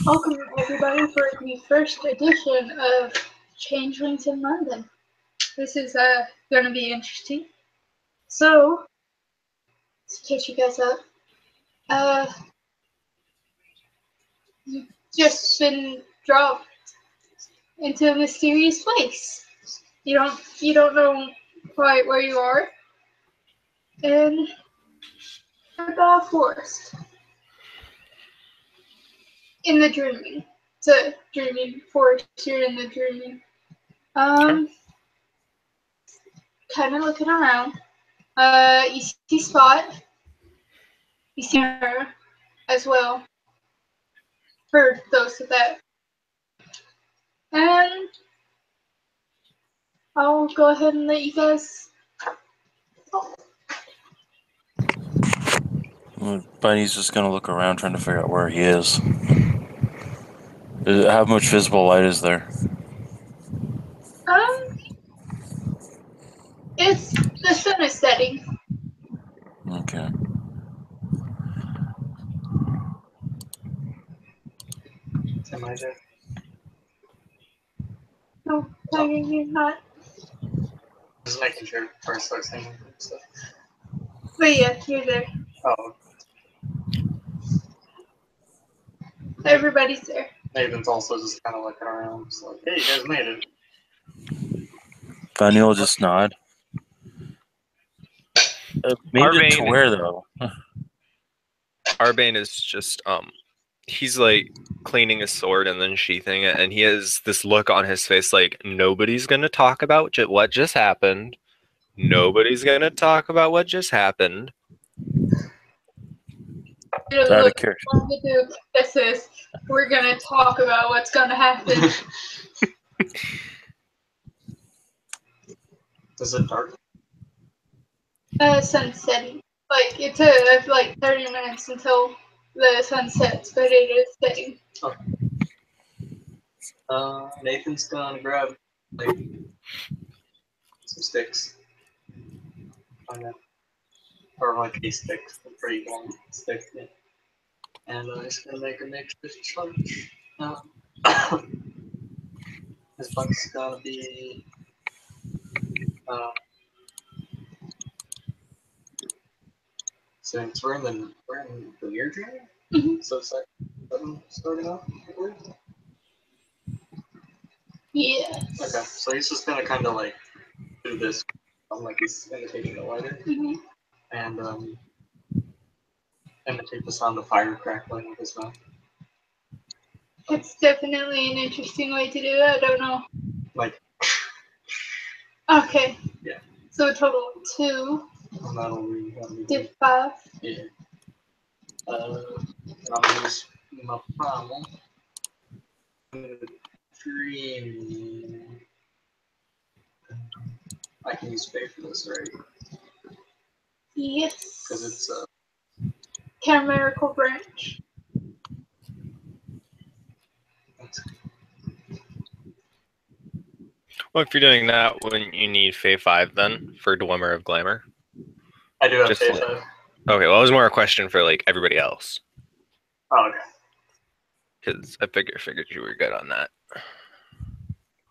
Welcome everybody for the first edition of Changelings in London. This is going to be interesting. So, to catch you guys up, you've just been dropped into a mysterious place. You don't know quite where you are, in a forest. In the dreaming. It's a dreaming forest. You're in the dreaming. Kind of looking around. You see Spot. You see her as well. For those of that. And I'll go ahead and let you guys talk. Bunny's just gonna look around trying to figure out where he is. How much visible light is there? It's the sun is setting. Okay. Am I there? No, you're not. Just making sure before I start saying stuff. But yeah, you're there. Oh, Everybody's there. Nathan's also just kind of looking around. It's like, hey, you guys made it. Bunny will just nod. Made it to where though? Arbane is just he's like cleaning his sword and then sheathing it, and he has this look on his face like nobody's gonna talk about what just happened. Nobody's gonna talk about what just happened. Out of character. This is. We're gonna talk about what's gonna happen. Is it dark? Sun setting. Like it took like 30 minutes until the sun sets, but it is setting. Okay. Nathan's gonna grab like some sticks. Or like a stick, a pretty long stick. Yeah. And he's gonna make a makeshift torch. His buck's gonna be since we're in the near dream, so it's like 7 starting off, I believe. Yeah. Okay, so he's just gonna kind of like do this, like he's imitating the lighter, and imitate the sound of fire crackling with his mouth. It's definitely an interesting way to do it. I don't know. Like. Okay. Yeah. So a total of 2. And that'll be Did 5. Yeah. And I'll use my primal. Dream. I can use Fae for this, right? Yes. Because it's Chimerical branch. Well, if you're doing that, wouldn't you need Fae 5 then for Dwemer of Glamour? I do have Just Fae like, 5. Okay, well, it was more a question for like everybody else. Oh, okay. Because I figured you were good on that.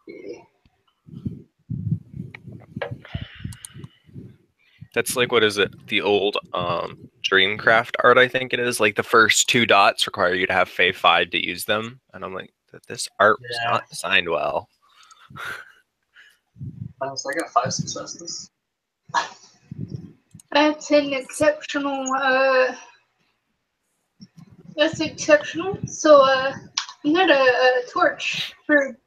Yeah. That's like, what is it? The old Dreamcraft art, I think it is. Like the first 2 dots require you to have Fae 5 to use them. And I'm like, this art was not designed well. So I got 5 successes. That's an exceptional, that's exceptional. So, you had a torch for,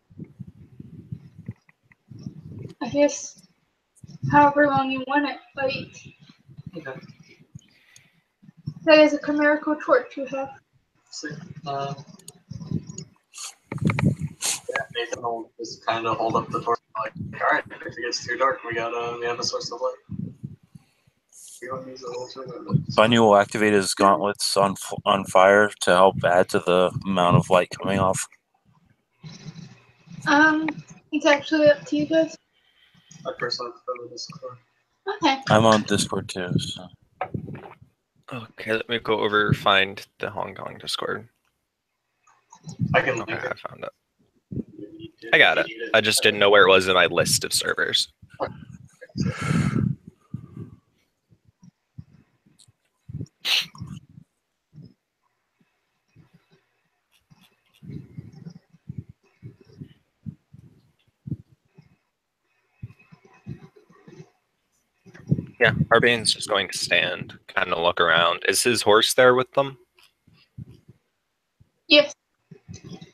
I guess, however long you want it. Like, Okay. That is a chimerical torch you have. See, Nathan will just kind of hold up the torch, like, all right, if it gets too dark, we have a source of light. We don't use the whole thing. Bunny will activate his gauntlets on fire to help add to the amount of light coming off. It's actually up to you guys. I personally prefer Discord. Okay. I'm on Discord too. So. Okay, let me go over find the Hong Kong Discord. I can Okay, link I it. found it. I got it. I just didn't know where it was in my list of servers. Yeah, Arbane's just going to stand, kind of look around. Is his horse there with them? Yes.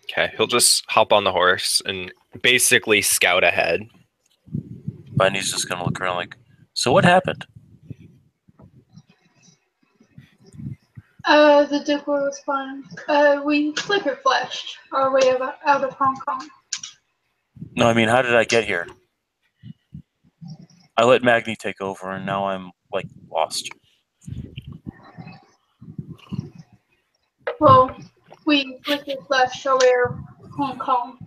Okay, he'll just hop on the horse and basically scout ahead. Bunny's just gonna look around like, so what happened? The Duke will respond. We flicker flashed our way out of Hong Kong. No, I mean, how did I get here? I let Magni take over, and now I'm like lost. Well, we flicker flashed our way out of Hong Kong.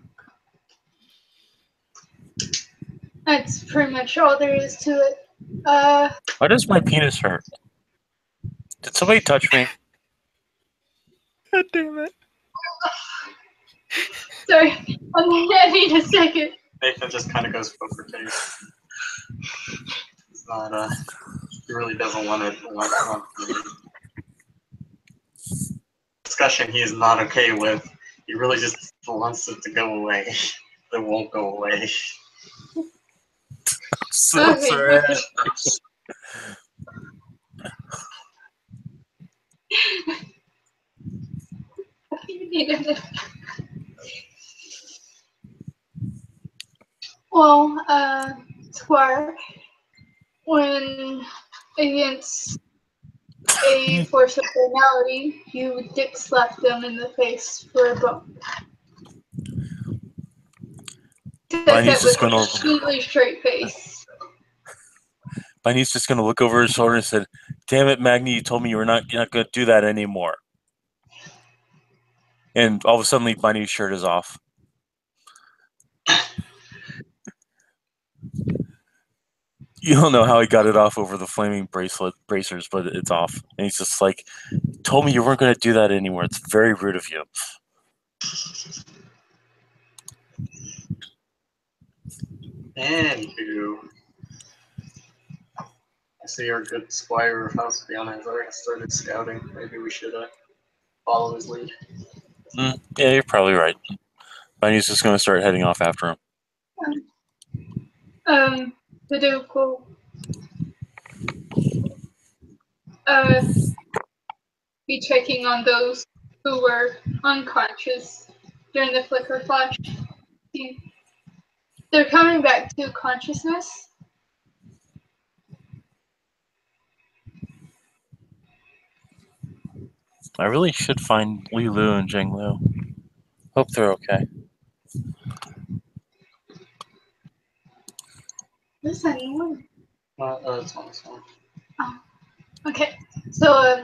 That's pretty much all there is to it. Why does my penis hurt? Did somebody touch me? God damn it. Sorry, I need a second. Nathan just kind of goes poker face. He's not, he really doesn't want it. Discussion he is not okay with. He really just wants it to go away. It won't go away. So Okay. sorry. You need a Well, Squire, when against a force of finality, you dick slap them in the face for a bump. Bunny's That just with gonna a completely straight face. Bunny's just gonna look over his shoulder and said, "Damn it, Magni! You told me you're not gonna do that anymore." And all of a sudden, Bunny's shirt is off. You don't know how he got it off over the flaming bracers, but it's off. And he's just like, "Told me you weren't gonna do that anymore. It's very rude of you." Anywho, I see our good Squire of House Fiona has already started scouting. Maybe we should follow his lead. Yeah, you're probably right. Bunny's just gonna start heading off after him. The Duke will be checking on those who were unconscious during the flicker flash. They're coming back to consciousness. I really should find Li Lu and Zheng Lu. Hope they're okay. Is anyone? It's fine. Okay, so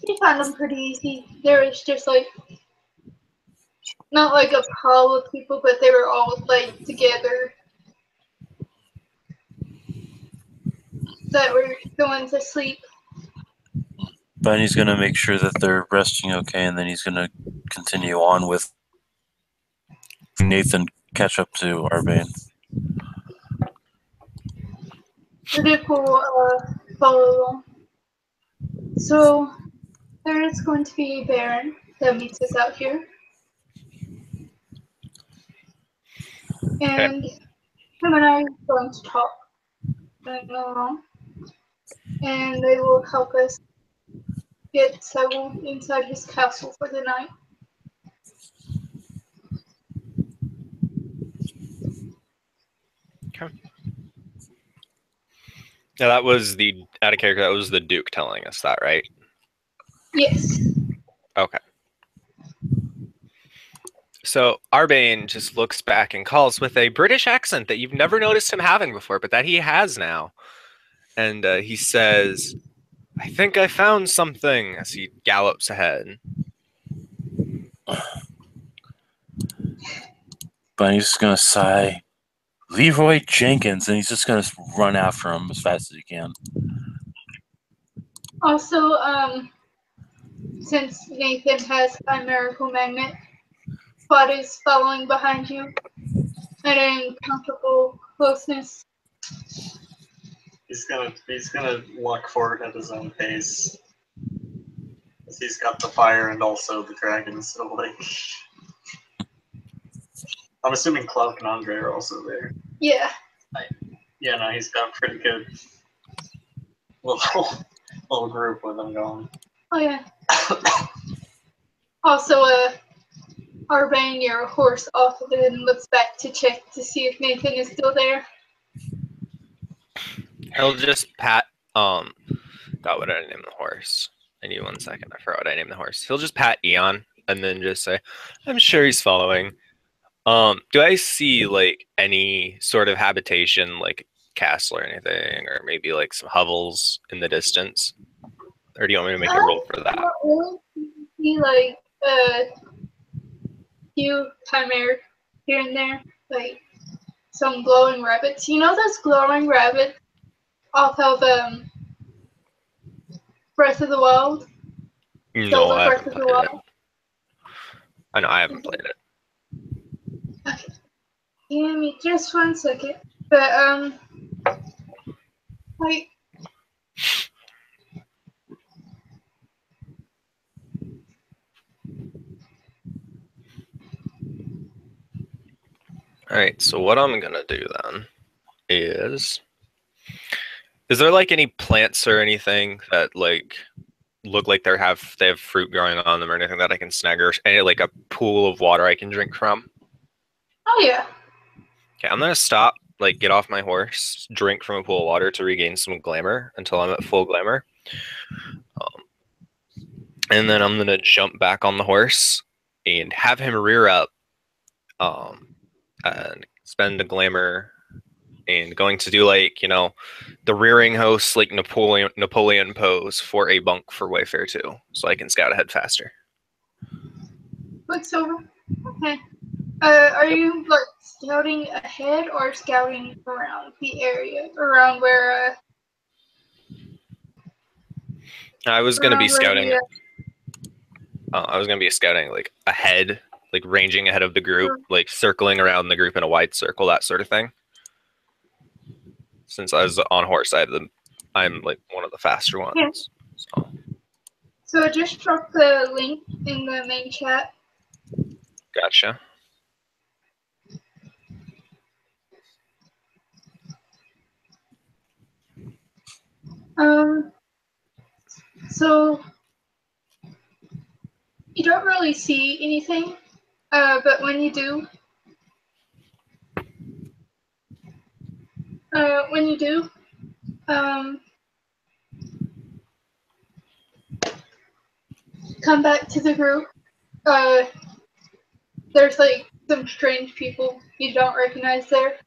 you found them pretty easy. There was just like not like a pile of people, but they were all like together that were going to sleep. Bunny's gonna make sure that they're resting okay, and then he's gonna continue on with Nathan catch up to Arbane. The Duke will follow along. So there is going to be a Baron that meets us out here. And him and I are going to talk along. And they will help us get settled inside his castle for the night. Okay. Yeah, that was the out of character. That was the Duke telling us that, right? Yes. Okay. So Arbane just looks back and calls with a British accent that you've never noticed him having before, but that he has now. And he says, "I think I found something," as he gallops ahead. Bunny's just gonna sigh, "Leroy Jenkins," and he's just gonna run after him as fast as he can. Also, since Nathan has chimerical magnet, Spot is following behind you at an uncomfortable closeness. He's gonna walk forward at his own pace. He's got the fire and also the dragon, so like I'm assuming Cloak and Andre are also there. Yeah. Yeah, no, he's got a pretty good little group with him going. Oh yeah. Also, Arbane, your horse off of it and looks back to check to see if Nathan is still there. He'll just pat. God, what did I name the horse? I need 1 second. I forgot what I named the horse. He'll just pat Eon and then just say, "I'm sure he's following." Do I see like any sort of habitation, like castle or anything, or maybe like some hovels in the distance? Or do you want me to make a roll for that? Not really. You see like few chimera here and there, like some glowing rabbits. You know those glowing rabbits off of Breath of the Wild? No, Zelda I Breath haven't of the played it. Wild? I know I haven't played it. Okay. Give me just 1 second. But like All right, so what I'm gonna do then is there like any plants or anything that like look like they have fruit growing on them or anything that I can snag, or any like a pool of water I can drink from? oh yeah. Okay, I'm gonna stop, like get off my horse, drink from a pool of water to regain some glamour until I'm at full glamour. And then I'm gonna jump back on the horse and have him rear up, and spend a glamour, and going to do like the rearing host like Napoleon pose for a bunk for Wayfair 2, so I can scout ahead faster. Quicksilver. Okay. Are you like scouting ahead or scouting around the area, around where? I was gonna be around where scouting. the, I was gonna be scouting like ahead, like ranging ahead of the group, like circling around the group in a wide circle, that sort of thing. Since I was on horse, I'm like one of the faster ones. Yeah. So. So I just dropped the link in the main chat. Gotcha. So you don't really see anything, but when you do, come back to the group. There's like some strange people you don't recognize there.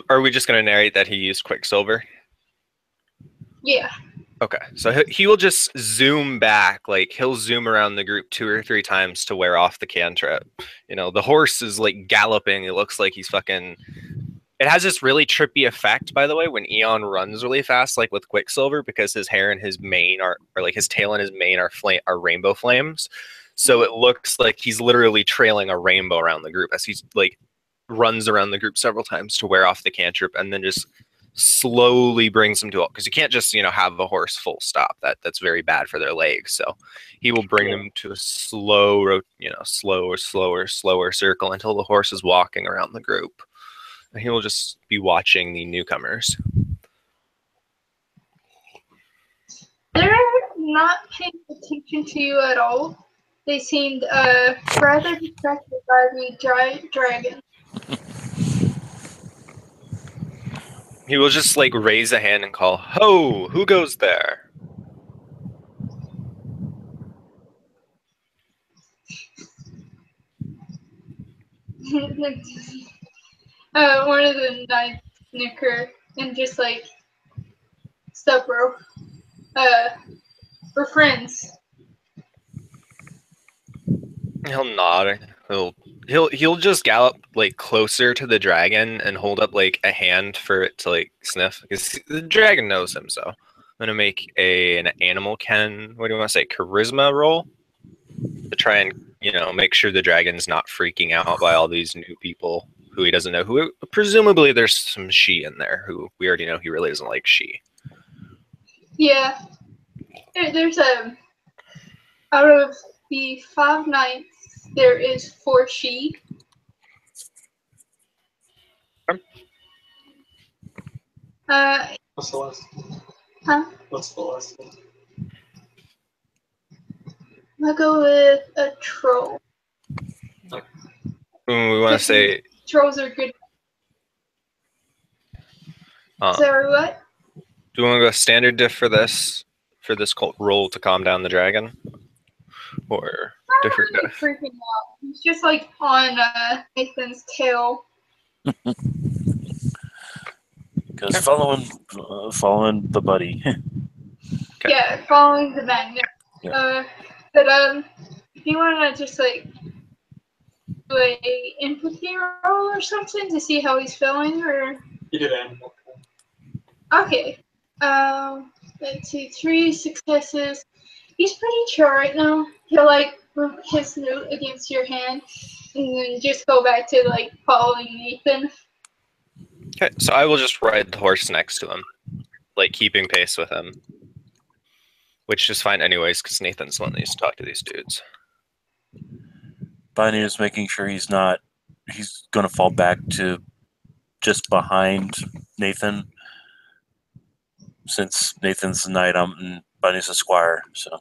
Are we just going to narrate that he used Quicksilver? Yeah. Okay, so he will just zoom back, like he'll zoom around the group 2 or 3 times to wear off the cantrip. The horse is like galloping. It looks like he's fucking. It has this really trippy effect, by the way, when Eon runs really fast, like with Quicksilver, because his hair and his mane or like his tail and his mane are rainbow flames. So it looks like he's literally trailing a rainbow around the group as he's like runs around the group several times to wear off the cantrip, and then just slowly brings them to a, because you can't just have a horse full stop. That's very bad for their legs. So he will bring them to a slower circle until the horse is walking around the group, and he will just be watching the newcomers. They're not paying attention to you at all. They seemed rather distracted by the dragon. He will just like raise a hand and call, "Ho! Who goes there?" One of the knights snicker and just like, "Sup, bro? We're friends." He'll nod. He'll just gallop like closer to the dragon and hold up like a hand for it to like sniff, because the dragon knows him. So gonna make an animal what do you want to say, charisma roll to try and make sure the dragon's not freaking out by all these new people who he doesn't know. Who presumably there's some she in there who we already know he really doesn't like she. Yeah. There's out of the 5 knights, there is 4 she. What's the last one? Huh? What's the last one? I'll go with a troll. We want to say Trolls are good. So what? do we want to go standard diff for this cult roll to calm down the dragon, or different Really diff? freaking out. He's just like on Nathan's tail. Because following the buddy. Okay. Yeah, following the magnet. Yeah. But if you want to just like do a empathy roll or something to see how he's feeling, or He did animal. okay. 1, 2, 3 successes. He's pretty chill right now. He'll like move his note against your hand, and then just go back to like following Nathan. Okay, so I will just ride the horse next to him, like keeping pace with him, which is fine anyways because Nathan's the one that needs to talk to these dudes. Bonnie is making sure he's going to fall back to just behind Nathan, since Nathan's the knight and Bonnie's a squire. So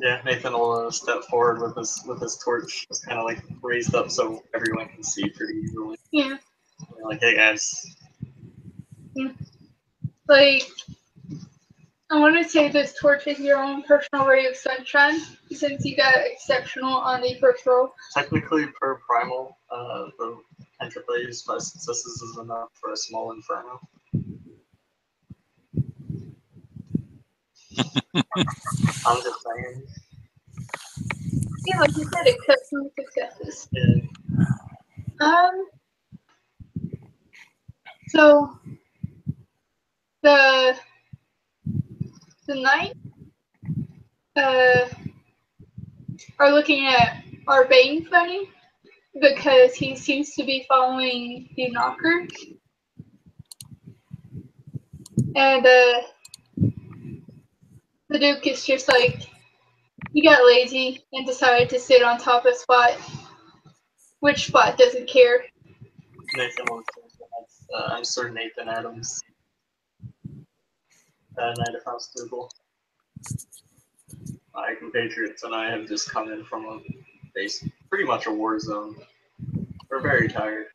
Yeah, Nathan will step forward with his torch, just kind of like raised up so everyone can see pretty easily. Yeah. Like, hey guys. Like, I want to say this torch is your own personal ray of sunshine, since you got exceptional on the first roll. Technically, per primal, the cantrip I use 5 successes is enough for a small inferno. I'm just saying. Yeah, like you said, exceptional successes. Yeah. So the knight are looking at Arbane funny because he seems to be following the knocker, and the Duke is just like, he got lazy and decided to sit on top of Spot, which Spot doesn't care. Nathan will I'm Sir Nathan Adams. Knight of House Dougal. My compatriots and I have just come in from a base, pretty much a war zone. We're very tired.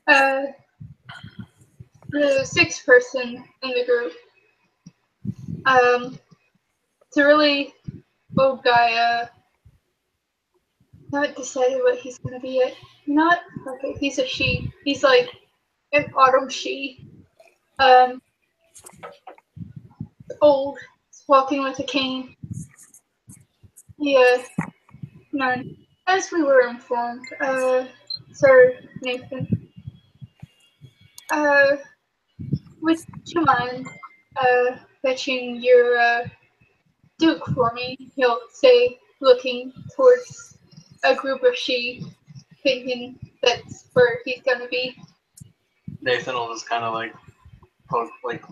The 6th person in the group. It's a really old guy. Not decided what he's gonna be yet. Not okay. He's a she. He's like an autumn she. Old. Walking with a cane. Yeah. None. As we were informed, Sir Nathan. Would you mind fetching your Duke for me? He'll say, looking towards a group of she, thinking that's where he's gonna be. Nathan will just kind of like poke, like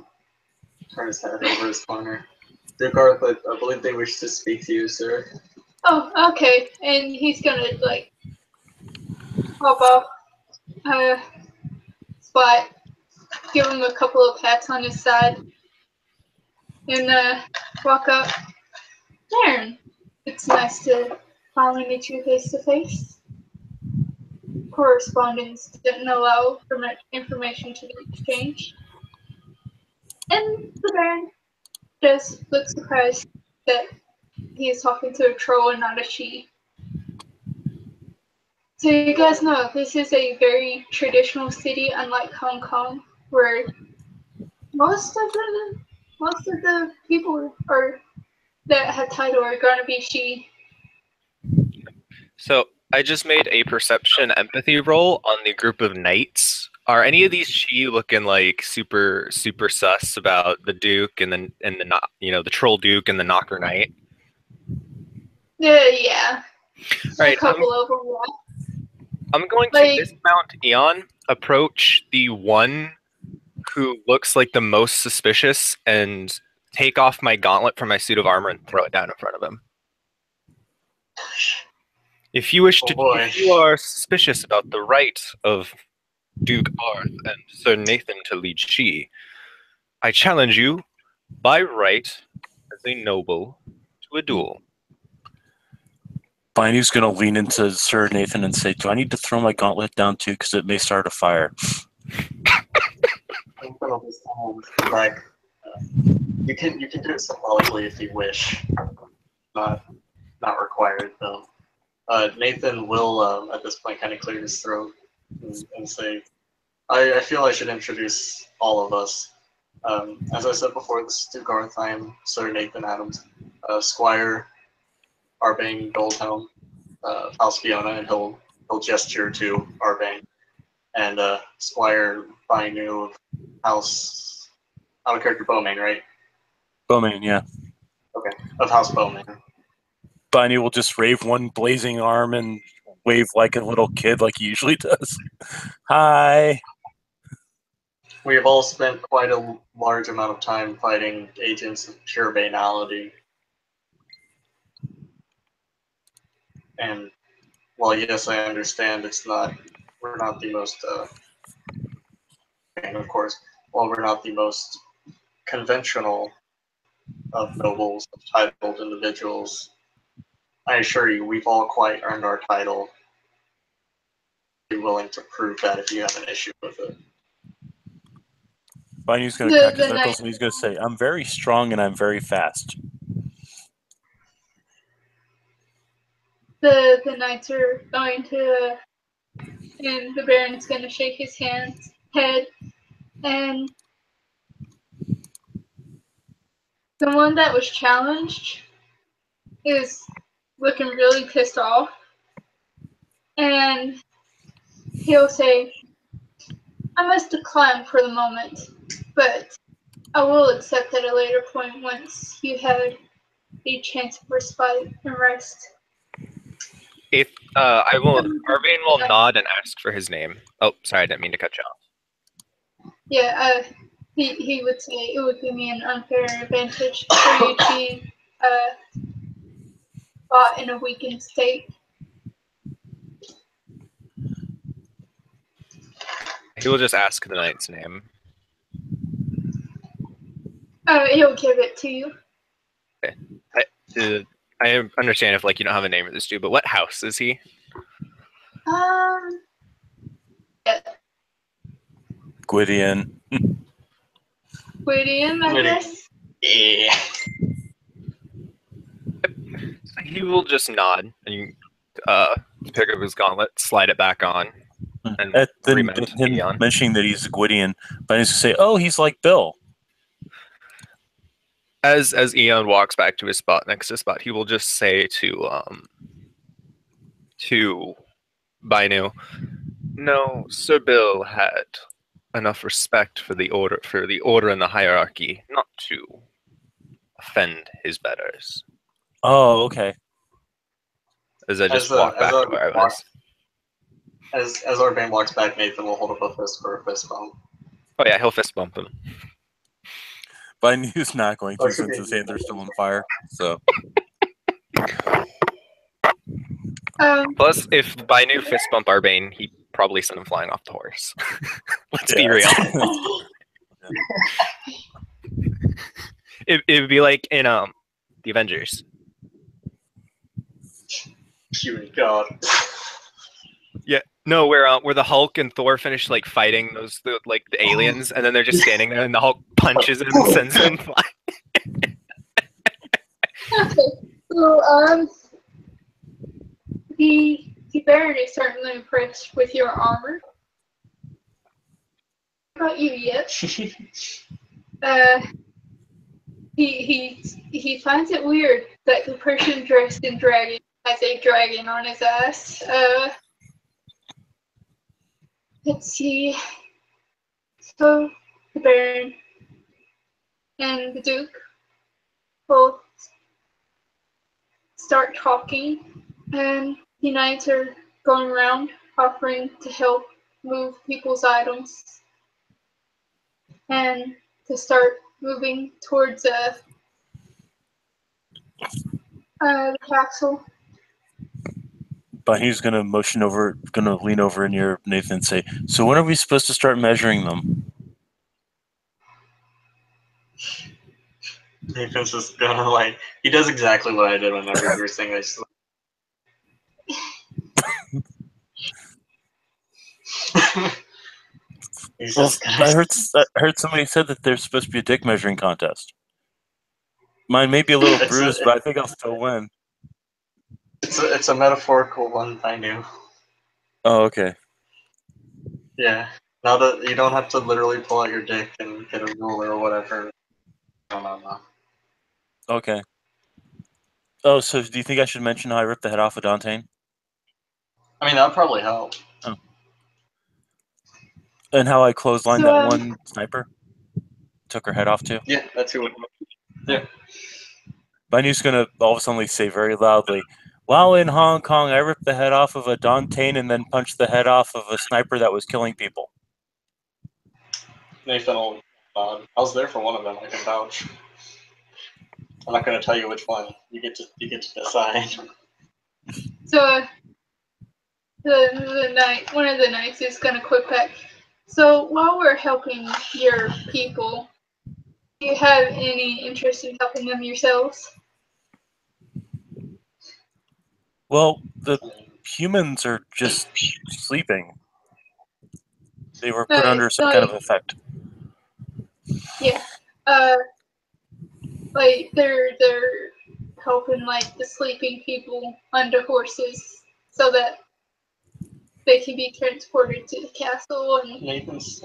turn his head over his corner. Duke Arthur, I believe they wish to speak to you, sir. Oh, okay. And he's gonna like hop off Spot, give him a couple of pats on his side, and walk up. Darren, it's nice to finally meet you face to face. Correspondence didn't allow for much information to be exchanged. And the Baron just looks surprised that he is talking to a troll and not a she. So you guys know, this is a very traditional city, unlike Hong Kong, where most of the people that have title are gonna be she. So I just made a perception empathy roll on the group of knights Are any of these Shi looking like super sus about the Duke and the Troll Duke and the Knocker Knight? Yeah. Right, A couple of them, yeah. I'm going to Like- dismount Eon, approach the one who looks like the most suspicious, and take off my gauntlet from my suit of armor and throw it down in front of him. If you wish to, boy. if you are suspicious about the right of Duke Arth and Sir Nathan to lead Shi, I challenge you, by right, as a noble, to a duel. Bainu's going to lean into Sir Nathan and say, do I need to throw my gauntlet down too? Because it may start a fire. I'm gonna be like, you can do it symbolically if you wish. Not required though. Nathan will at this point kind of clear his throat and say, I feel I should introduce all of us. As I said before, this is Duke Arth. I am Sir Nathan Adams, Squire Arbane Goldhelm, House Fiona, and he'll gesture to Arbane, and Squire Bainu of House, out of character Bowman, right? Bowman, yeah. Okay, of House Bowman. Bainu will just wave one blazing arm and wave like a little kid like he usually does. Hi. We have all spent quite a large amount of time fighting agents of pure banality. And while yes, I understand we're not the most, and of course, while we're not the most conventional of nobles, of titled individuals, I assure you, we've all quite earned our title. Be willing to prove that if you have an issue with it. Bainu's going to crack his knuckles and he's going to say, I'm very strong and I'm very fast. The knights are going to, and the Baron's going to shake his head, and the one that was challenged is looking really pissed off, and he'll say, I must decline for the moment, but I will accept at a later point once you had a chance of respite and rest. If Arbane will nod and ask for his name. Oh, sorry, I didn't mean to cut you off. Yeah, he would say it would give me an unfair advantage for you to be fought in a weakened state. He will just ask the knight's name. He'll give it to you. Okay. I understand if you don't have a name for this dude, but what house is he? Yeah. Gwydion. Gwydion, I guess. Yeah. He will just nod and pick up his gauntlet, slide it back on, and Then him mentioning that he's a Gwydion, Bainu's going to say, oh, he's like Bill. As Eon walks back to his spot next to Spot, he will just say to Bainu, "No, Sir Bill had enough respect for the order and the hierarchy not to offend his betters." Oh, okay. As I just walk back to where I was. As Arbane walks back, Nathan will hold up a fist for a fist bump. Oh yeah, he'll fist bump him. Bainu's not going to since his hands are still on fire. So. Plus, if Bainu fist bump Arbane, he'd probably send him flying off the horse. Let's be real. It would be like in the Avengers. Puny God. Yeah, no, where the Hulk and Thor finish fighting the aliens, and then they're just standing there, and the Hulk punches him and sends him flying. Okay, so the Baron is certainly impressed with your armor. What about you, yet? He finds it weird that the person dressed in dragon has a dragon on his ass. Let's see. So the Baron and the Duke both start talking, and the knights are going around offering to help move people's items and to start moving towards the castle. But he's gonna lean over near Nathan and say, "So when are we supposed to start measuring them?" Nathan's just gonna like, he does exactly what I did whenever you were saying this. He's Well, just gonna, I heard somebody said that there's supposed to be a dick measuring contest. Mine may be a little bruised, but I think I'll still win. it's a metaphorical one, I knew. Oh, okay. Yeah. Now that you don't have to literally pull out your dick and get a ruler or whatever. No. Okay. Oh, so do you think I should mention how I ripped the head off of Dante? I mean, that'd probably help. Oh. And how I clotheslined So, that one sniper? Took her head off too? Yeah, that's who would. Yeah. Banu's gonna all of a sudden say very loudly, "While in Hong Kong, I ripped the head off of a Dante and then punched the head off of a sniper that was killing people." Nathan will nod. I was there for one of them, I can vouch. I'm not gonna tell you which one. You get to decide. So one of the knights is gonna quit back. So while we're helping your people, do you have any interest in helping them yourselves? Well, the humans are just sleeping. They were put under some kind of effect. Yeah. Like they're helping like the sleeping people under horses so that they can be transported to the castle. And Nathan's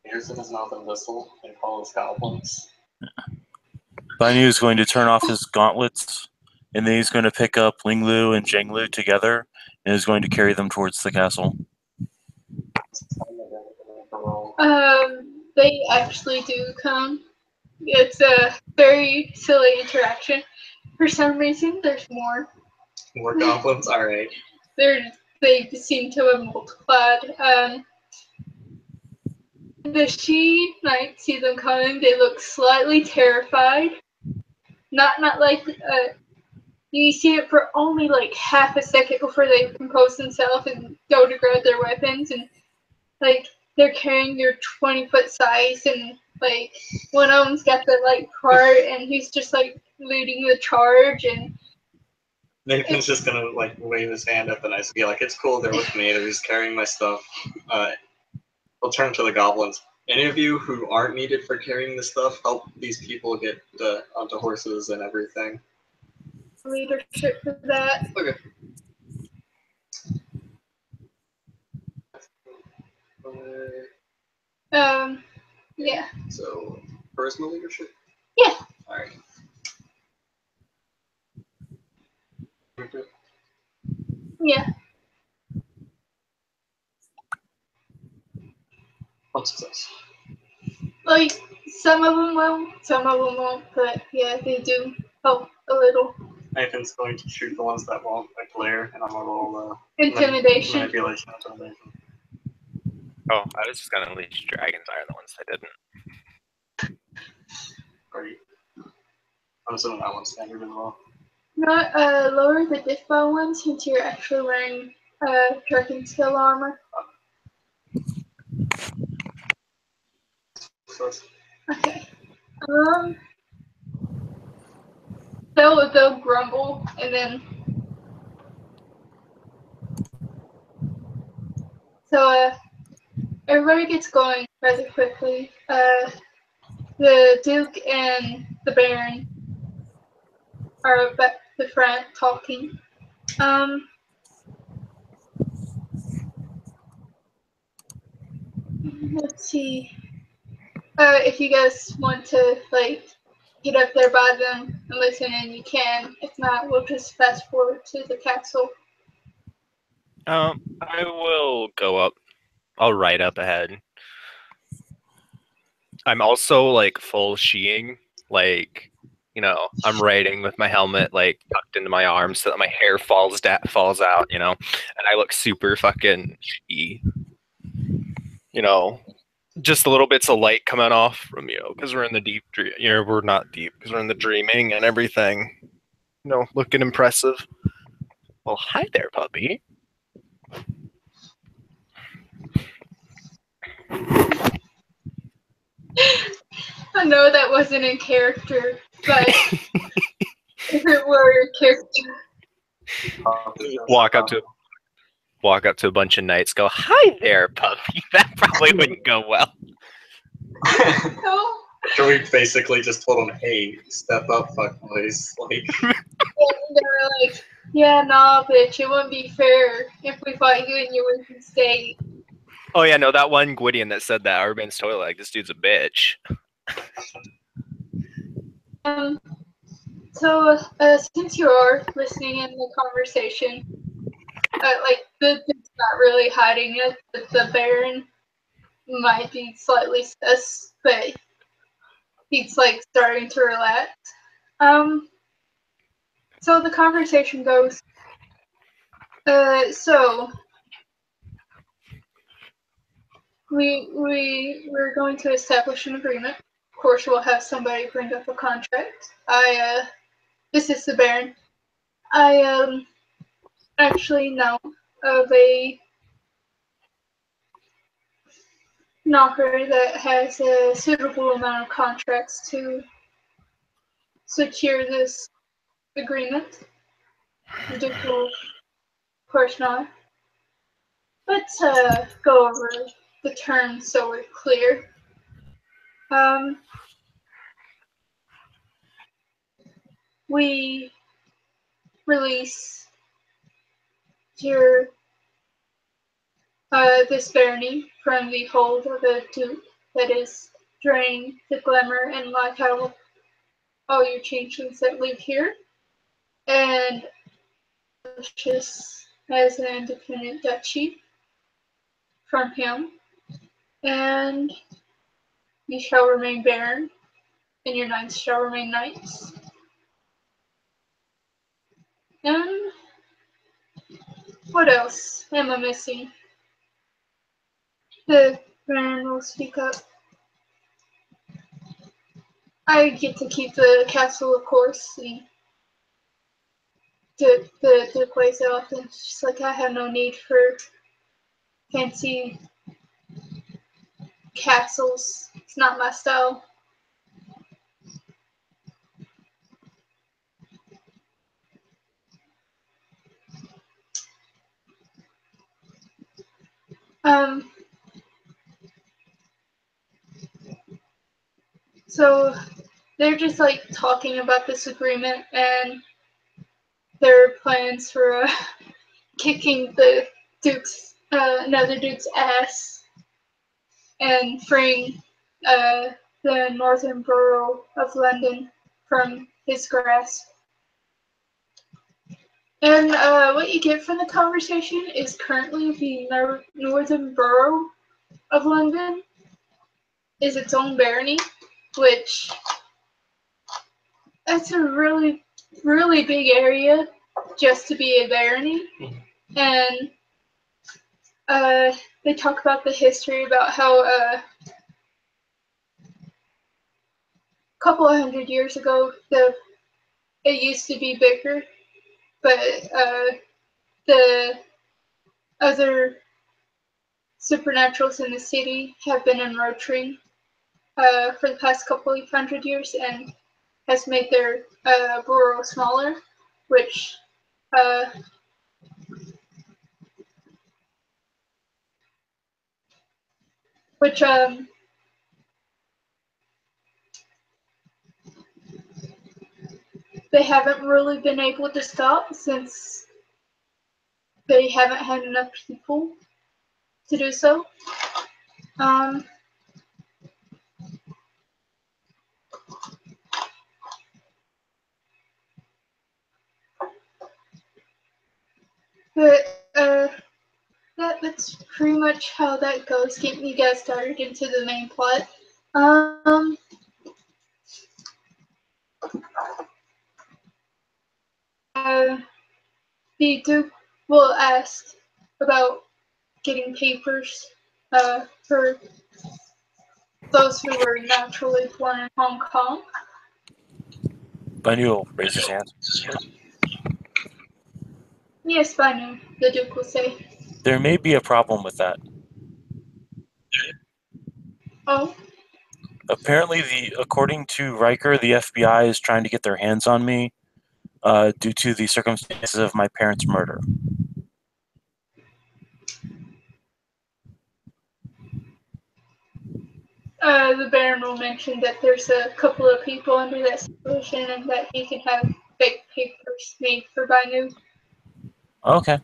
fingers in his mouth and whistle and call us goblins. Banu is going to turn off his gauntlets, and then he's going to pick up Ling Lu and Zheng Lu together, and is going to carry them towards the castle. They actually do come. It's a very silly interaction. For some reason, there's more. More goblins? Alright. They seem to have multiplied. The she knights see them coming. They look slightly terrified. Not like you see it for only like half a second before they compose themselves and go to grab their weapons, and like they're carrying their 20-foot size, and like one of them's got the like cart, and he's just like leading the charge, and Nathan's just gonna like wave his hand at the knights and be like, "It's cool, they're with me. They're just carrying my stuff." We'll turn to the goblins. Any of you who aren't needed for carrying the stuff, help these people get onto horses and everything. leadership for that. Okay. Yeah. So, personal leadership? Yeah. Alright. Yeah. One success. Like some of them will, some of them won't, but yeah, they do help a little. Nathan's going to shoot the ones that won't, like Blair, and I'm gonna roll Intimidation. manipulation until Nathan. Oh, I was just gonna unleash dragons are the ones that didn't. Great. I'm assuming that one's standard as well. Not lower the diff bar one since you're actually wearing dragon scale armor. So Okay. They'll grumble and then so everybody gets going rather quickly. The Duke and the Baron are up at the front talking. Let's see. If you guys want to like get up there by them and listen in, you can. If not, we'll just fast forward to the castle. I will go up. I'll ride up ahead. I'm also like full sheeing, like, you know, I'm riding with my helmet like tucked into my arms so that my hair falls out, you know, and I look super fucking shee. You know, just a little bits of light coming off from, you know, because we're in the deep, you know, we're not deep because we're in the dreaming and everything. You know, looking impressive. Well, hi there, puppy. I know that wasn't in character, but if it were a character, Walk up to a bunch of knights, go, hi there, puppy. That probably wouldn't go well. no. We basically just told him, hey, step up, fuck boys. Like, And they're like, yeah, nah, bitch, it wouldn't be fair if we fought you in your weakened state. Oh yeah, no, that one Gwydion that said that, Urban's totally like, this dude's a bitch. So, since you are listening in the conversation, like, the dude's not really hiding it, but the Baron might be slightly sus, but he's, like, starting to relax. So the conversation goes, so we're going to establish an agreement. Of course, we'll have somebody bring up a contract. This is the Baron. I actually know of a knocker that has a suitable amount of contracts to secure this agreement. The Duke will, of course, not. Let's go over the terms so we're clear. We release your this barony from the hold of a duke that is drain the glamour and life out of all your changelings that live here, and just as an independent duchy from him, and you shall remain baron, and your knights shall remain knights. And what else am I missing? The baron will speak up. I get to keep the castle, of course. The place often. It's just like I have no need for fancy castles. It's not my style. So they're just like talking about this agreement and their plans for kicking the duke's another duke's ass and freeing the northern borough of London from his grasp. And what you get from the conversation is currently the northern borough of London is its own barony, which that's a really, really big area just to be a barony. And they talk about the history about how a couple of 100 years ago it used to be bigger, but the other supernaturals in the city have been encroaching for the past couple of 100 years and has made their borough smaller, which they haven't really been able to stop since they haven't had enough people to do so. But that's pretty much how that goes. Getting you guys started into the main plot. Um, the Duke will ask about getting papers for those who were naturally born in Hong Kong. Banu will raise his hand. Yes, Banu, the Duke will say. There may be a problem with that. Oh, Apparently, according to Riker, the FBI is trying to get their hands on me due to the circumstances of my parents' murder. the Baron will mention that there's a couple of people under that situation and that he can have fake papers made for Banu. Okay.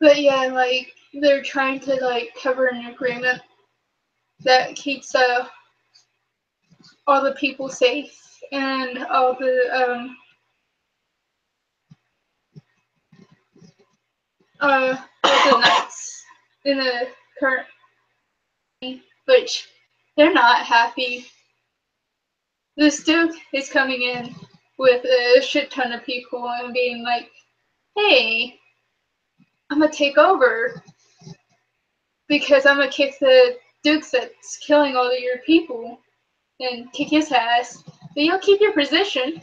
But yeah, like, they're trying to, like, cover an agreement that keeps all the people safe and all the knights in the current, which they're not happy. This Duke is coming in with a shit ton of people and being like, hey, I'm gonna take over because I'm gonna kick the Duke that's killing all of your people and kick his ass, but you'll keep your position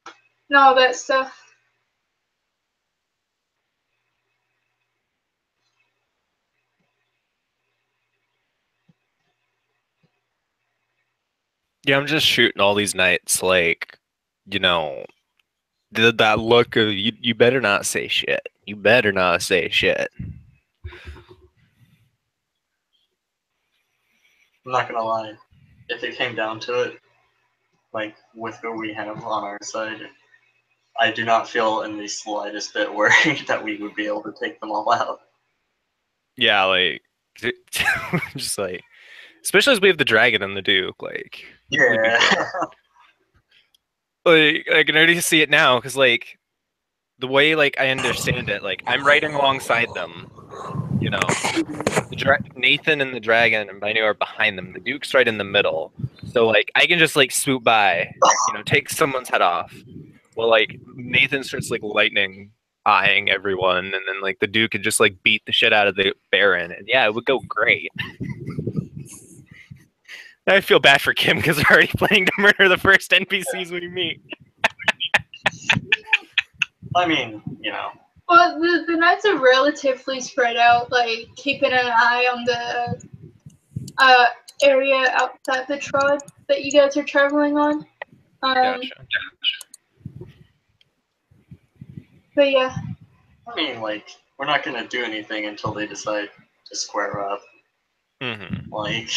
and all that stuff. Yeah, I'm just shooting all these knights like, you know, that look of you better not say shit. You better not say shit. I'm not gonna lie. If it came down to it, like with who we have on our side, I do not feel in the slightest bit worried that we would be able to take them all out. Yeah, like just like, especially as we have the dragon and the Duke, like Yeah. like I can already see it now because like the way like I understand it, like I'm riding alongside them, you know. Nathan and the dragon and Binu are behind them. The Duke's right in the middle, so like I can just like swoop by, you know, take someone's head off. Well, like Nathan starts like lightning eyeing everyone, and then like the Duke could just like beat the shit out of the Baron, and yeah, it would go great. I feel bad for Kim because they're already planning to murder the first NPCs we meet. I mean, you know. Well, the knights are relatively spread out, like keeping an eye on the area outside the tribe that you guys are traveling on. Gotcha. But yeah. I mean, like, we're not gonna do anything until they decide to square up. Mm-hmm. Like,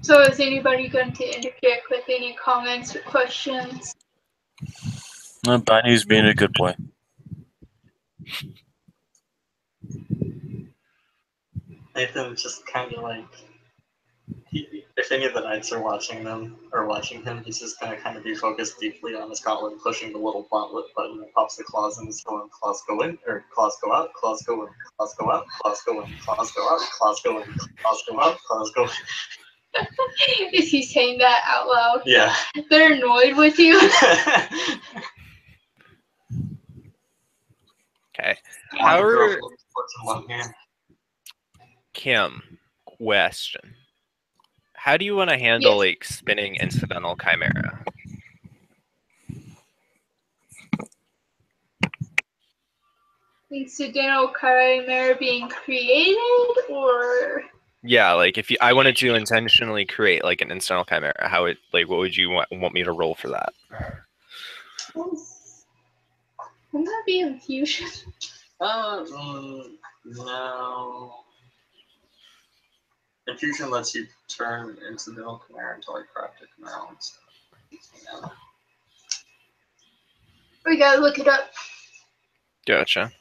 So is anybody going to interject with any comments or questions? Banu's being a good boy. Nathan's just kind of like, if any of the knights are watching them or watching him, he's just gonna kind of be focused deeply on his gauntlet, pushing the little gauntlet button that pops the claws in, going claws go in, or claws go out, claws go in, claws go out, claws go in, claws go out, claws go in, claws go out, claws go in. Is he saying that out loud? Yeah. They're annoyed with you? Okay. However, Kim, question. How do you want to handle like spinning incidental chimera? Incidental chimera being created, or Yeah, like if I wanted to intentionally create like an incidental chimera, how it like what would you want me to roll for that? Wouldn't that be infusion? No. Infusion lets you turn incidental chimera into like crafted chimera and stuff. Yeah. We gotta look it up. Gotcha.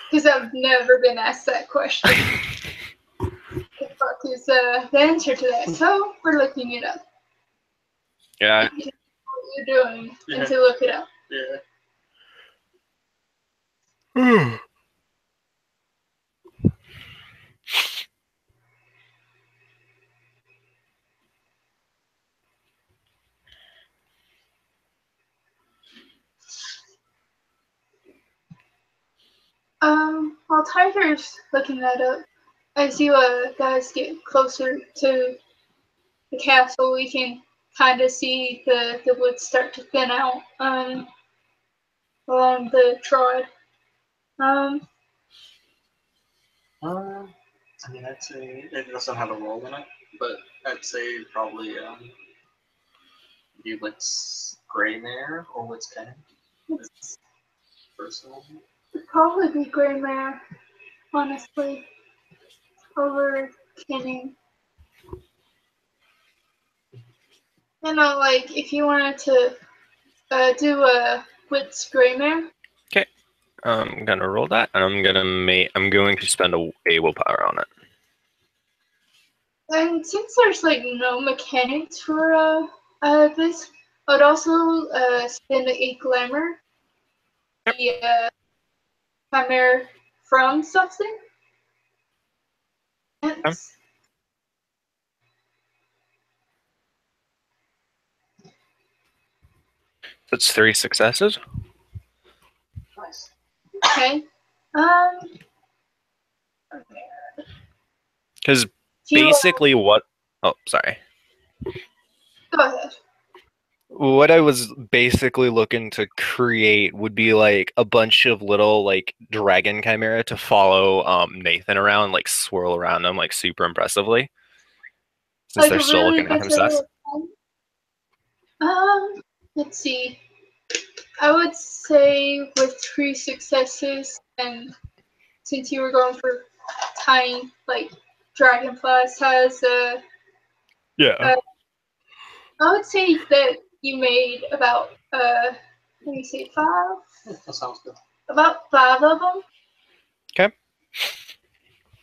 Because I've never been asked that question. The fuck is the answer to that. So we're looking it up. Yeah. What you're doing Yeah. and to look it up. Yeah. While Tiger's looking that up, as you guys get closer to the castle, we can kind of see the woods start to thin out along the trod. I mean, I'd say it doesn't have a role in it, but I'd say probably Wit's Gray Mare or Wit's Pen. It's personal. It'd probably be Grey Mare, honestly, over Kenning. You know, like if you wanted to do a Wit's Grey Mare, I'm gonna roll that, and I'm going to spend a willpower on it. and since there's like no mechanics for this, I would also spend a glamour, the chimera from something. It's- That's 3 successes. Nice. Okay. Because You, basically what... Oh, sorry. go ahead. What I was basically looking to create would be like a bunch of little like dragon chimera to follow Nathan around, like swirl around him like super impressively. Since Like they're a still really looking at him good sus. Let's see. I would say with 3 successes, and since you were going for tiny, like dragonflies, has Yeah. I would say that you made about let me say 5, Yeah, that sounds good. about 5 of them. Okay.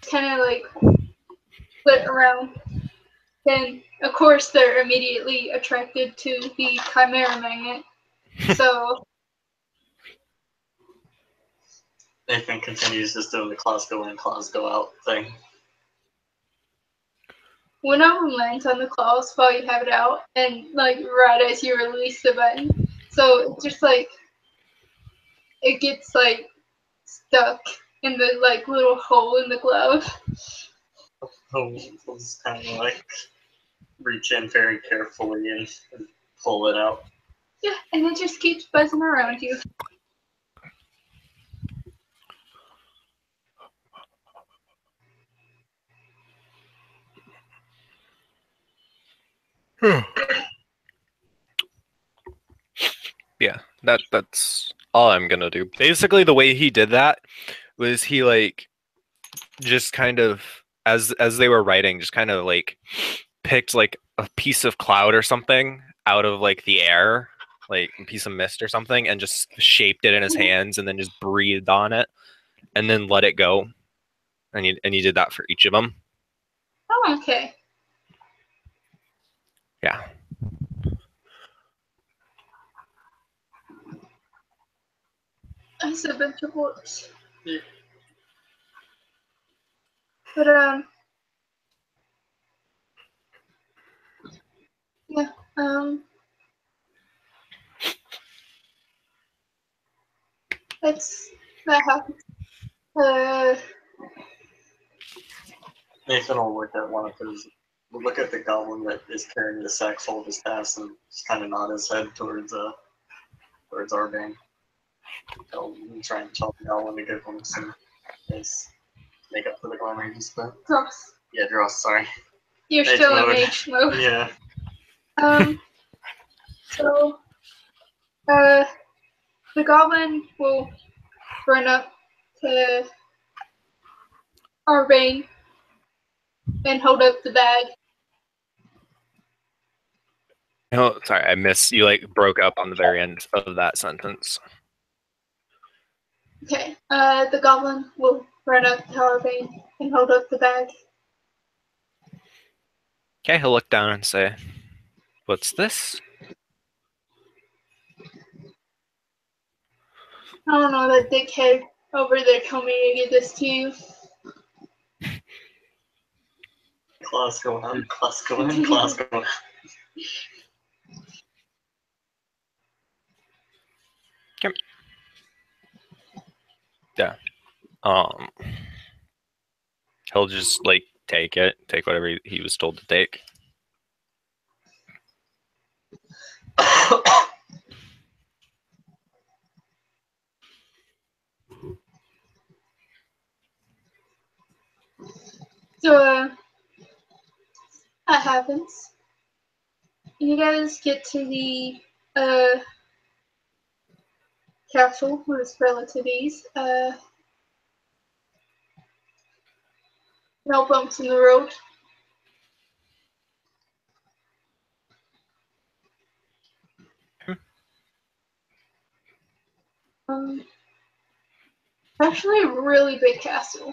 Kind of like split around. Then of course they're immediately attracted to the chimera magnet. So Nathan continues just doing the claws go in, claws go out thing. one of them lands on the claws while you have it out, and like right as you release the button, so it just like it gets like stuck in the like little hole in the glove. He'll kind of like reach in very carefully and pull it out. Yeah, and it just keeps buzzing around you. Yeah, that's all I'm gonna do. Basically, the way he did that was he like just kind of as they were writing, just kind of like picked like a piece of cloud or something out of like the air, like a piece of mist or something, and just shaped it in his hands, and then just breathed on it, and then let it go. And he did that for each of them. Oh, okay. Yeah. That's a bunch of words. Yeah. But yeah, that happens. Nathan will look at look at the goblin that is carrying the sack full of his pass and just kind of nod his head towards Arbane. He'll try and tell the goblin to give him some space. Make up for the glamour he just spent. Dross. Yeah, Dross, sorry. You're Mage still mode. in mage mode. Yeah. So, the goblin will run up to Arbane and hold up the bag. Oh, sorry, I missed. You like broke up on the very end of that sentence. Okay, the goblin will run up to Arbane and hold up the bag. Okay, he'll look down and say, "What's this?" I don't know, that dickhead over there told me to give this to you. Claws going on, claws going in, claws going on. Um, he'll just like take whatever he was told to take. So, that happens. You guys get to the castle with its relative ease. No bumps in the road. Actually a really big castle.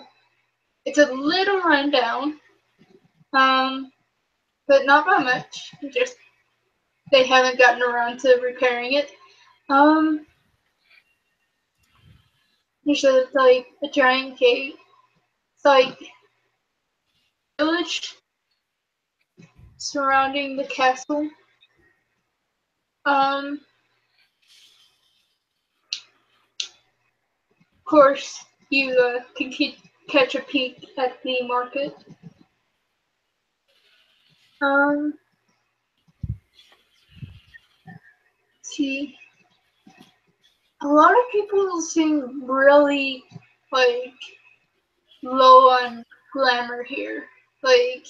It's a little rundown, but not by much. Just they haven't gotten around to repairing it. There's like a giant gate. It's like a village surrounding the castle. Of course, you can catch a peek at the market. See, a lot of people seem really like low on glamour here. Like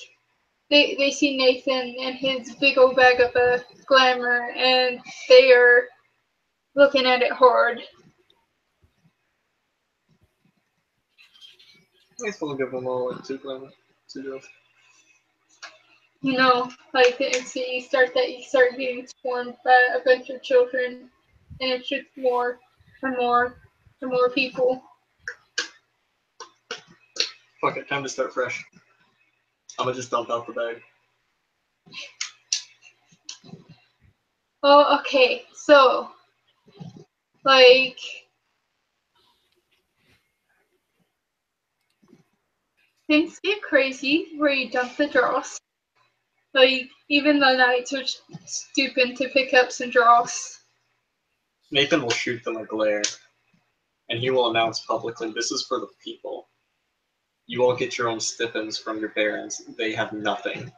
they see Nathan and his big old bag of glamour, and they are looking at it hard. I guess we'll give them all like 2 glamour, 2 girls. You know, like the instant you start getting swarmed by a bunch of children, and it's just more and more and more people. Fuck it, time to start fresh. I'm gonna just dump out the bag. Oh, okay, so like things get crazy where you dump the dross. Like even the knights are stooping to pick up some dross. Nathan will shoot them a glare, and he will announce publicly, "This is for the people. You all get your own stipends from your barons. They have nothing.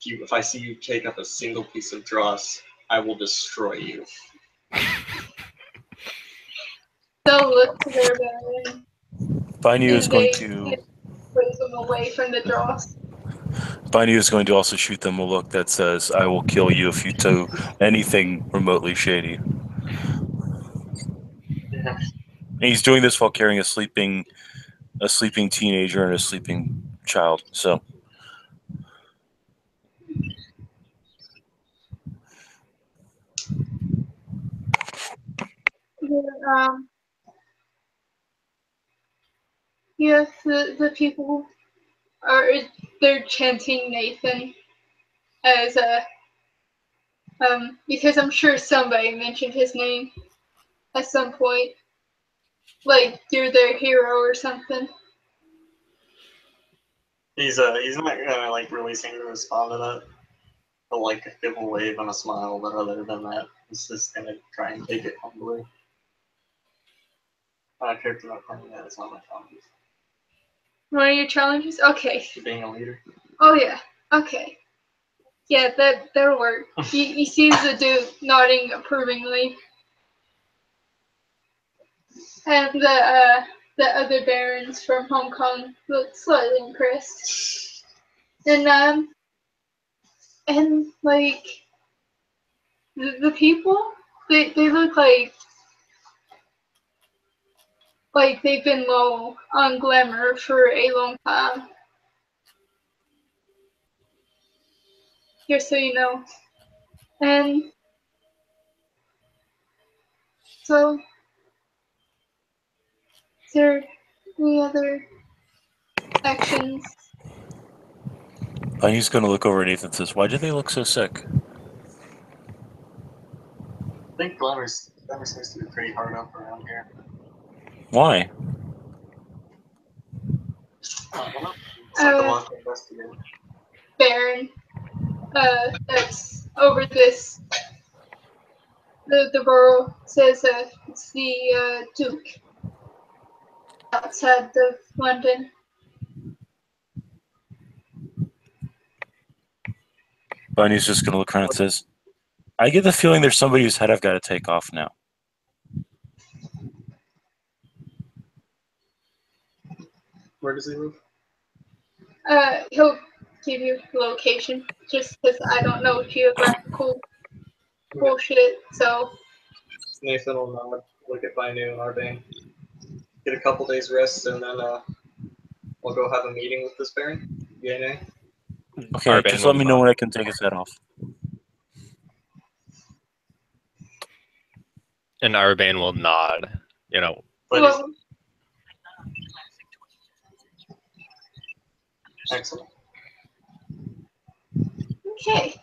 If I see you take up a single piece of dross, I will destroy you." They'll look to their baron. Bainu is And going they to push them away from the dross. Bainu is going to also shoot them a look that says, "I will kill you if you do anything remotely shady." Yeah. And he's doing this while carrying a sleeping teenager and a sleeping child. So Um, yes, the people are they're chanting Nathan as a because I'm sure somebody mentioned his name at some point, like you're their hero or something. He's not gonna like really seem to respond to that. He'll like give a wave and a smile, but other than that, he's just gonna try and take it humbly. Character not playing that is not my challenge. One of your challenges? Okay. Being a leader. Oh yeah. Okay. Yeah, that'll work. He sees the dude nodding approvingly, and the other barons from Hong Kong look slightly impressed, and like the people they look like they've been low on glamour for a long time. Just so you know. And so, is there any other actions Bunny's gonna look over at Nathan and says, "Why do they look so sick?" I think Glamour seems to be pretty hard up around here. Why? I don't know. It's like a lot to investigate. Baron, that's over this. The borough says it's the Duke outside of London. Bunny's just gonna look around and says, "I get the feeling there's somebody whose head I've got to take off now." Where does he live? He'll give you location just because I don't know geographical bullshit. So Nathan will nod, look at Binu and Arbane. Get a couple days rest, and then we'll go have a meeting with this Baron. Yeah, nay? Okay, Arbane just will let me know nod. when I can take his head off. And Arbane will nod. You know, But well, excellent. okay.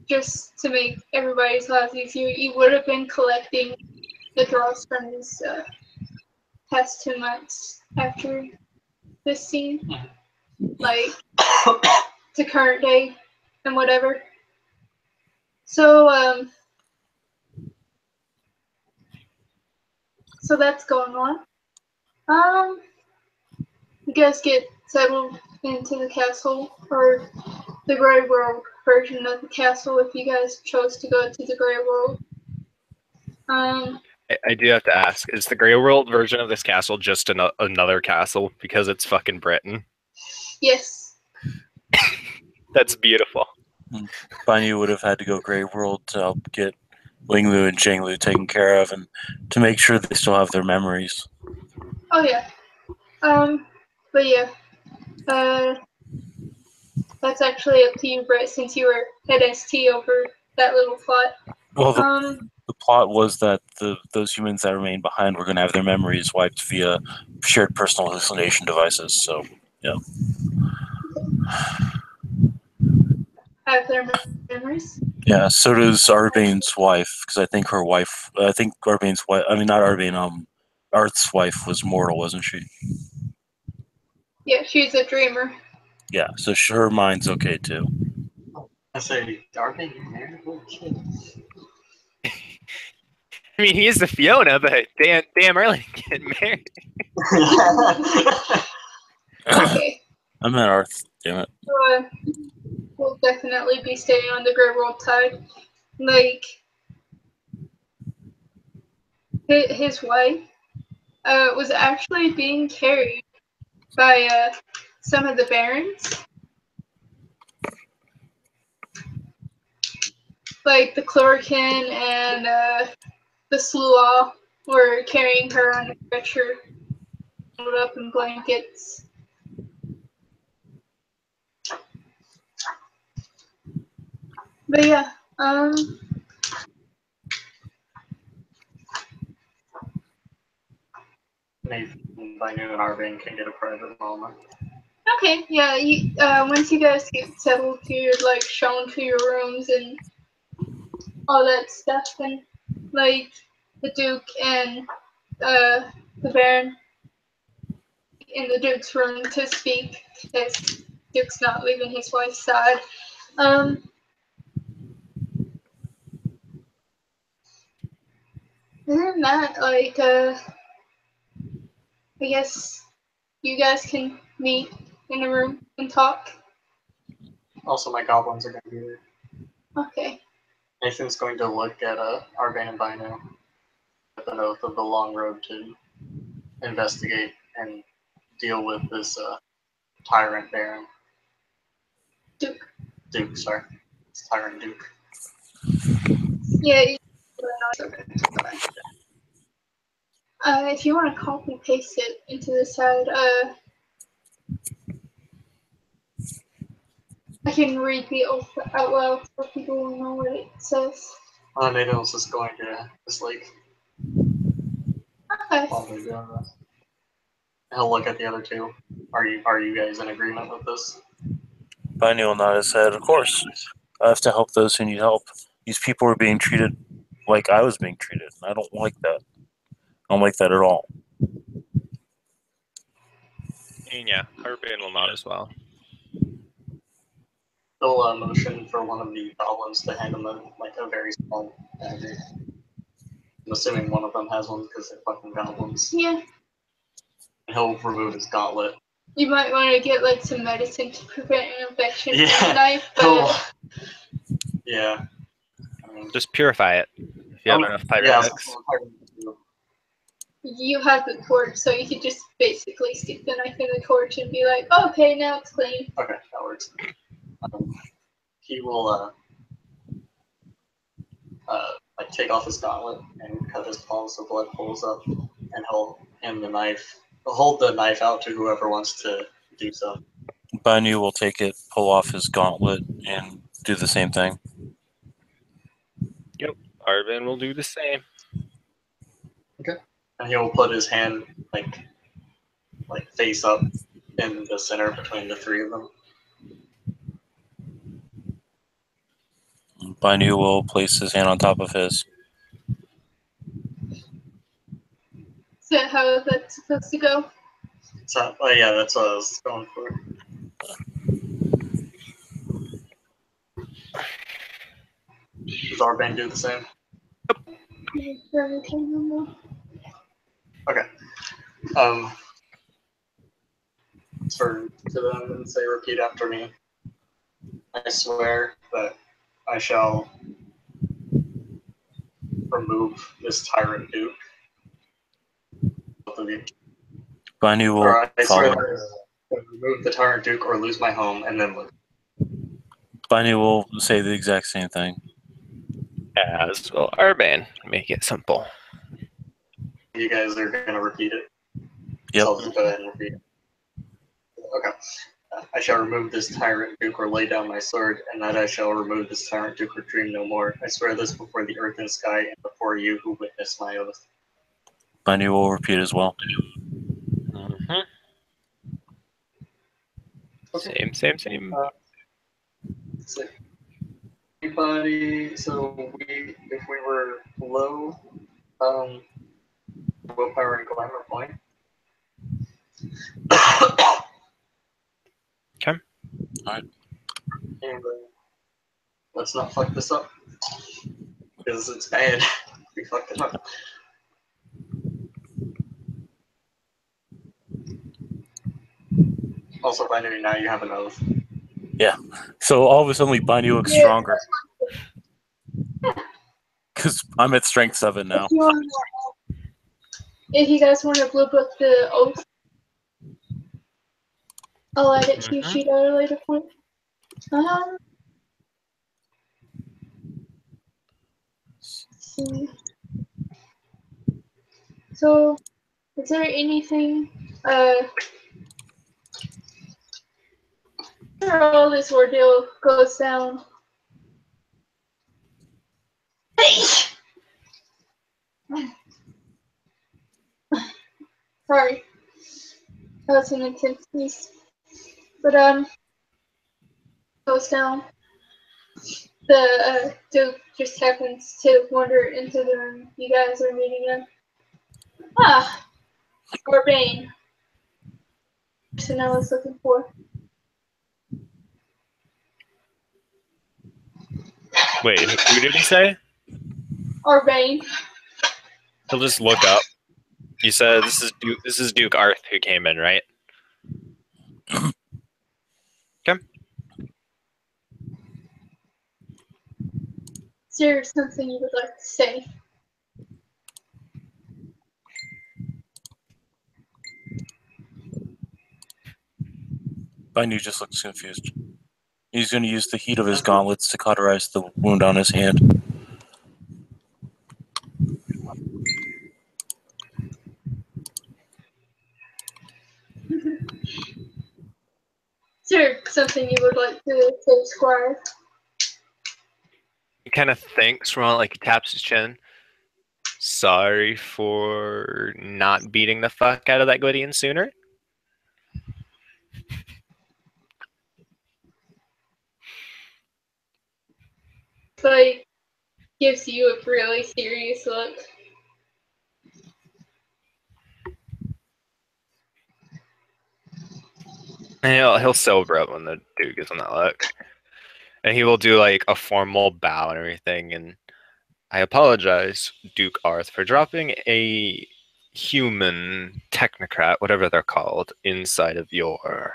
Just to make everybody's lives easier, you would have been collecting the draws from his past 2 months after this scene, like to current day and whatever. So so that's going on. You guys get settled into the castle, or the Grey World version of the castle if you guys chose to go to the Grey World. I do have to ask: is the Grey World version of this castle just another castle because it's fucking Britain? Yes. That's beautiful. Bunny would have had to go Grey World to help get Winglu and Shanglu taken care of and to make sure they still have their memories. Oh yeah. But yeah. That's actually up to you, Brett, since you were head ST over that little plot. Well, the plot was that those humans that remained behind were going to have their memories wiped via shared personal hallucination devices. So, yeah. Have their memories. Yeah, so does Arbane's wife, because I think Arbane's wife, I mean, not Arbane, Arth's wife was mortal, wasn't she? Yeah, she's a dreamer. Yeah, so her mind's okay too. I say, Arbane, you married? What a kid. I mean, he is the Fiona, but damn early to get married. Okay. I meant Arth, damn it. So, we'll definitely be staying on the Grey World side. Like, his wife was actually being carried by some of the barons. Like the Chlorokin and the Sluagh were carrying her on a stretcher, rolled up in blankets. But yeah, Nathan, Binu, and Arbane can get a private moment. okay, yeah. Once you guys get settled, you're like shown to your rooms and all that stuff, and like the Duke and the Baron in the Duke's room to speak, as Duke's not leaving his wife's side. Other than that, like, I guess you guys can meet in a room and talk. Also, my goblins are going to be there. Okay. Nathan's going to look at Arbane and Binu with an oath of the long road to investigate and deal with this tyrant Baron. Duke. Duke, sorry. It's Tyrant Duke. Yeah. If you want to copy paste it into the side, I can read the oath out loud so people will know what it says. Nathan's just going to just like Okay. while they're doing this. He'll look at the other two. Are you guys in agreement with this? Binu will nod his head. Of course, I have to help those who need help. These people are being treated like I was being treated. I don't like that. I don't like that at all. And yeah, Harbin will nod as well. He'll motion for one of the goblins to hand him a very small dagger. I'm assuming one of them has one because they're fucking goblins. Yeah. He'll remove his gauntlet. You might want to get like some medicine to prevent an infection from Yeah, the knife, but Yeah. Just purify it. If you have enough pyretics. you have the torch, so you could just basically stick the knife in the torch and be like, okay, now it's clean. Okay, that works. He will like take off his gauntlet and cut his palm so blood pulls up, and he'll hand the knife. He'll hold the knife out to whoever wants to do so. Binu will take it, pull off his gauntlet, and do the same thing. Yep, Harbin will do the same. Okay. And he will put his hand like face up in the center between the three of them. Binu will place his hand on top of his. Is that how that's supposed to go? So, yeah, that's what I was going for. Does Arbane do the same? Okay. Turn to them and say, repeat after me. I swear that I shall remove this tyrant duke. Both of you. Binu will Or I swear follow. that I will remove the tyrant duke or lose my home and then live. Binu will say the exact same thing. As well, Harbin. Make it simple. You guys are going to repeat it. Yep. So I'll just go ahead and repeat it. Okay. I shall remove this tyrant duke or lay down my sword, and that I shall remove this tyrant duke or dream no more. I swear this before the earth and sky and before you who witness my oath. Binu will repeat as well. Mm-hmm. Okay. Same. So, anybody, so if we were low, willpower and glamour point. Okay. Alright. And let's not fuck this up. Because it's bad. We fucked it up. Also, Binary, now you have an oath. So all of a sudden, Binu looks stronger. Because I'm at strength 7 now. If you guys want to blue book the oath, I'll add it to your sheet at a later point. See. So, is there anything, after all this ordeal goes down? Sorry. That was an intense piece. But, goes down. The, Duke just happens to wander into the room you guys are meeting in. Ah! Arbane. Person I was looking for. Wait, who did he say? Arbane. He'll just look up. You said this is Duke Arth who came in, right? Okay. Is there something you would like to say? Binu just looks confused. He's going to use the heat of his gauntlets to cauterize the wound on his hand. Is there something you would like to say, Squire? He kind of thinks for a moment, like he taps his chin. Sorry for not beating the fuck out of that Gwydion sooner. like gives you a really serious look. And he'll sober up when the dude gives him that look. And he will do like a formal bow and everything. And I apologize, Duke Arth, for dropping a human technocrat, whatever they're called, inside of your.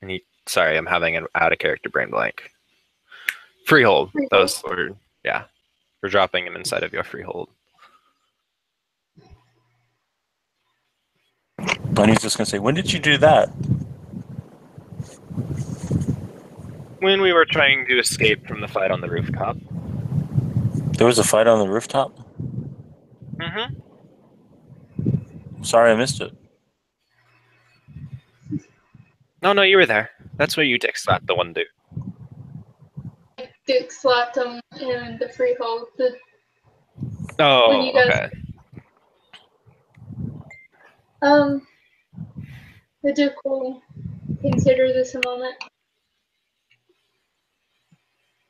And sorry, I'm having an out of character brain blank. Freehold. Those were, yeah. For dropping him inside of your freehold. Bunny's just gonna say, when did you do that? When we were trying to escape from the fight on the rooftop. There was a fight on the rooftop? Mm-hmm. Sorry, I missed it. No, you were there. That's where you dick slapped the one dude. Duke slapped him in the freehold. Oh, when you guys, okay. The Duke will consider this a moment.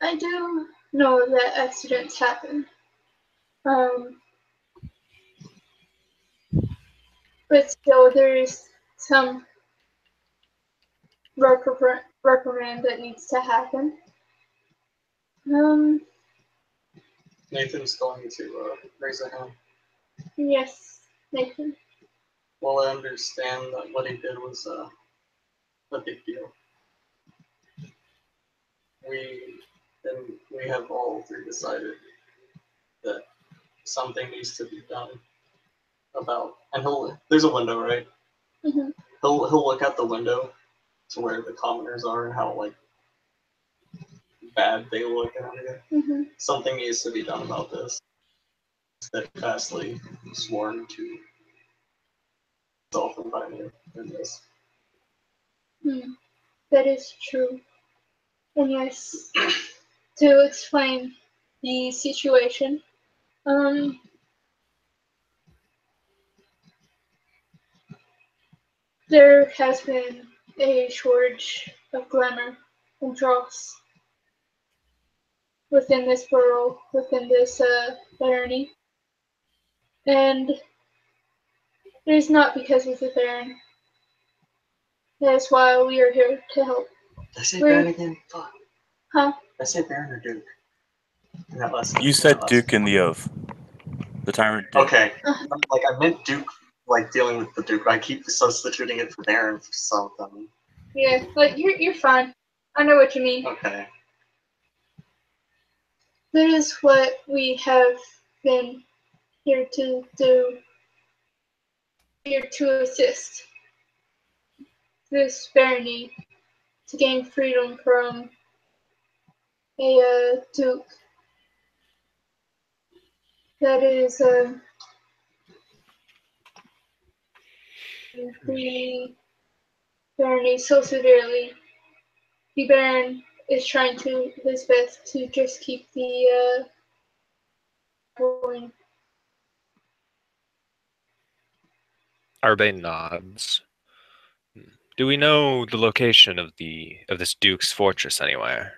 I do know that accidents happen. But still, there's some reprimand that needs to happen. Nathan's going to raise a hand. Yes, Nathan. Well, I understand that what he did was a big deal. We have all three decided that something needs to be done about. And there's a window, right? Mm-hmm. He'll look out the window to where the commoners are and how like bad they look and everything. Mm-hmm. Something needs to be done about this. Steadfastly sworn to self-invite you in this. That is true. And yes, to explain the situation, there has been a shortage of glamour and dross within this borough, within this barony. And it is not because of the Baron. That is why we are here to help. Did I say Baron again? Fuck. Huh? Did I say Baron or Duke? You said Duke in the oath. The tyrant Duke. Okay. Like, I meant Duke, like, dealing with the Duke, but I keep substituting it for Baron for something. Yeah, like, you're fine. I know what you mean. Okay. That is what we have been here to do. Here to assist this barony to gain freedom from a duke that is the barony so severely. The Baron is trying to his best to just keep the going. Arbane nods. Do we know the location of this Duke's fortress anywhere?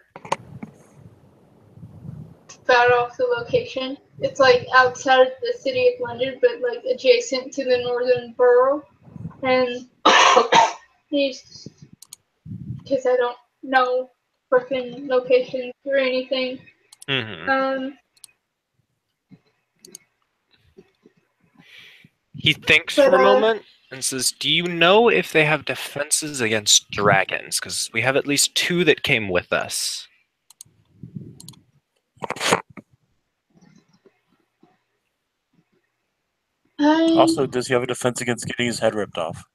About off the location. It's like outside of the city of London, but like adjacent to the northern borough. And he's, because I don't know freaking locations or anything. Mm-hmm. He thinks for a moment and says, "Do you know if they have defenses against dragons? Because we have at least 2 that came with us." Also, does he have a defense against getting his head ripped off?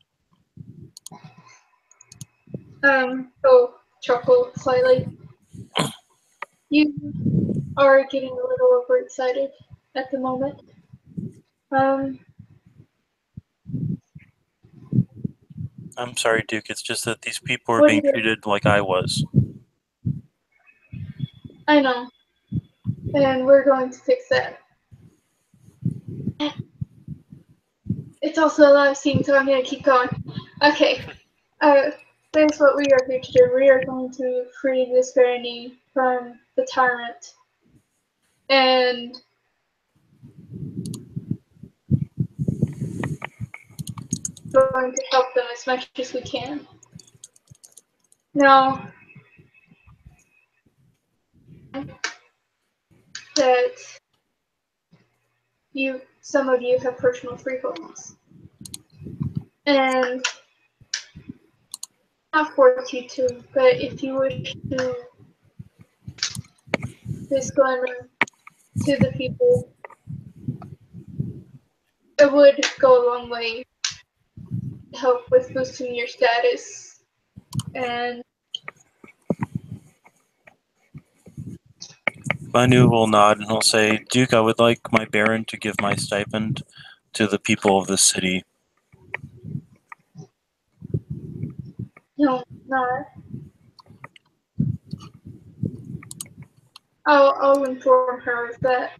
He'll chuckle slightly. You are getting a little overexcited at the moment. I'm sorry, Duke. It's just that these people are being treated like I was. I know. And we're going to fix that. It's also a live scene, so I'm going to keep going. Okay. That's what we are here to do. We are going to free this barony from the tyrant, and going to help them as much as we can. Now that some of you have personal freeholdings, and not force you to, but if you wish to disclaimer to the people, it would go a long way to help with boosting your status. And Banu will nod and he'll say, Duke, I would like my baron to give my stipend to the people of the city. no, not. I'll inform her of that.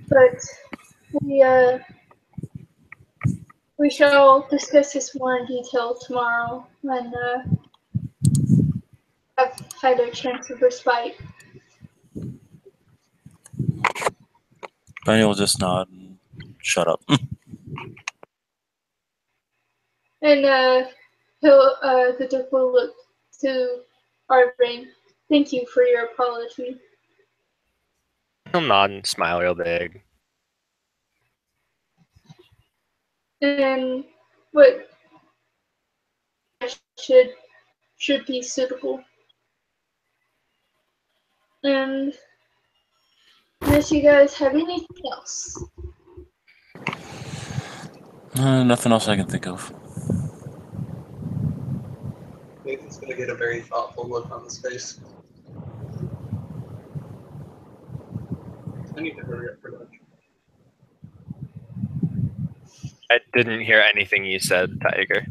But we shall discuss this more in detail tomorrow when I've had a chance of respite. Banu will just nod and shut up. And the Duke will look to Arvin. Thank you for your apology. He'll nod and smile real big. And what should be suitable. And unless you guys have anything else. Nothing else I can think of. Nathan's gonna get a very thoughtful look on his face. I need to hurry up production. I didn't hear anything you said, Tiger.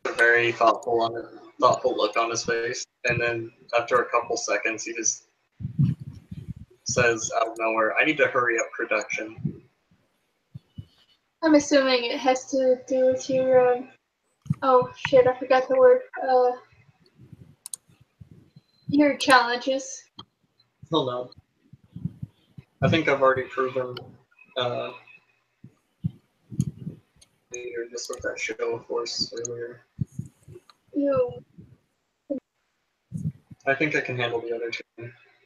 A very thoughtful look on his face, and then after a couple seconds, he just says out of nowhere, "I need to hurry up production." I'm assuming it has to do with your oh shit, I forgot the word. Your challenges. He'll know. I think I've already proven just with that show of force earlier. You I think I can handle the other two.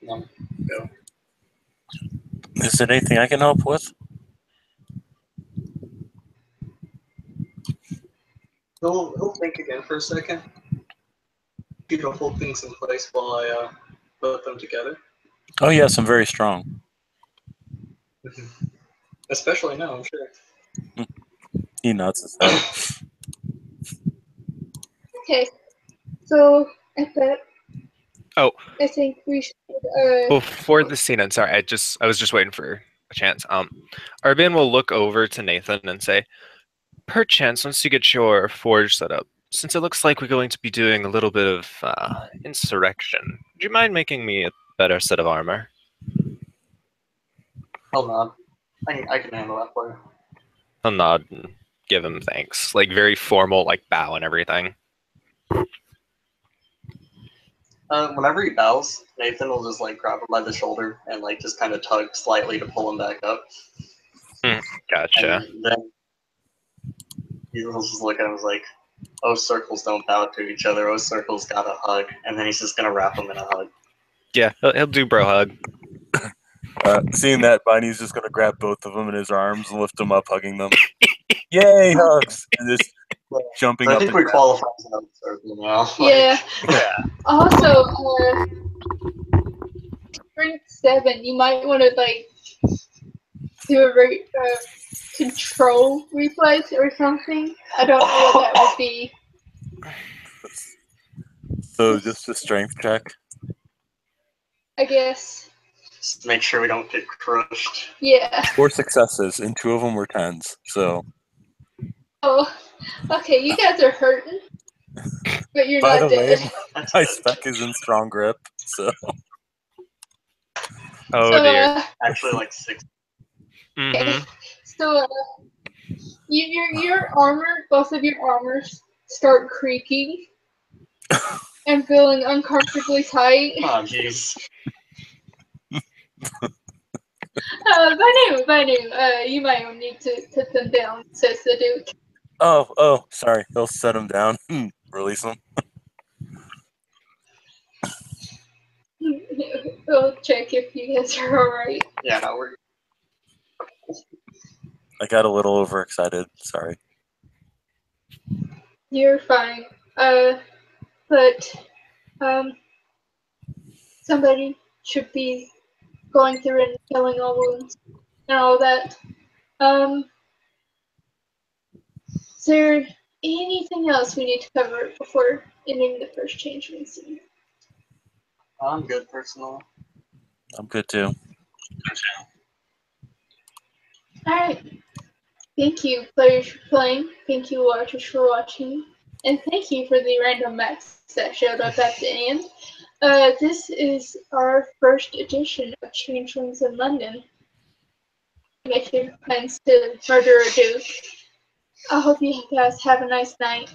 Go. Is there anything I can help with? He'll think again for a second. You to hold things in place while I put them together. Oh yes, I'm very strong. Especially now, I'm sure. He nods his head. okay? So at that, Oh. I think we should. Before the scene, I'm sorry. I was just waiting for a chance. Arban will look over to Nathan and say, "Perchance, once you get your forge set up, since it looks like we're going to be doing a little bit of insurrection, would you mind making me a better set of armor?" I'll nod. I can handle that for you. I'll nod and give him thanks, like very formal, like bow and everything. Whenever he bows, Nathan will just like grab him by the shoulder and like just kind of tug slightly to pull him back up. Gotcha. And then he'll just look at him and like, "Oh, circles don't bow to each other. Oh, circles got a hug." And then he's just gonna wrap him in a hug. Yeah, he'll do bro hug. Seeing that, Bunny's just gonna grab both of them in his arms and lift them up, hugging them. Yay, hugs! And just jumping So I up. think we qualify as another circle now. Yeah. Yeah. Also, strength 7. You might want to like do a control reflex or something. I don't know what that would be. So just a strength check. I guess. Just make sure we don't get crushed. Yeah. 4 successes, and 2 of them were 10s. So. Oh, okay. You guys are hurting, but you're By not the way, dead. my spec is in strong grip, so. Oh So, dear. Actually, like 6. Mm-hmm. So, your armor, both of your armors start creaking, I'm feeling uncomfortably tight. Oh, jeez. By name, you might need to put them down, says the Duke. Oh, sorry. They'll set him down. Release him. We'll check if you guys are alright. Yeah, no, we're I got a little overexcited. Sorry. You're fine. But, somebody should be going through and killing all wounds and all that. Is there anything else we need to cover before ending the first changeling scene? I'm good personally. I'm good too. Alright. Thank you, players, for playing. Thank you, watchers, for watching. And thank you for the random Max that showed up at the end. This is our first edition of Changelings in London. Make your plans to murder a Duke. I hope you guys have a nice night.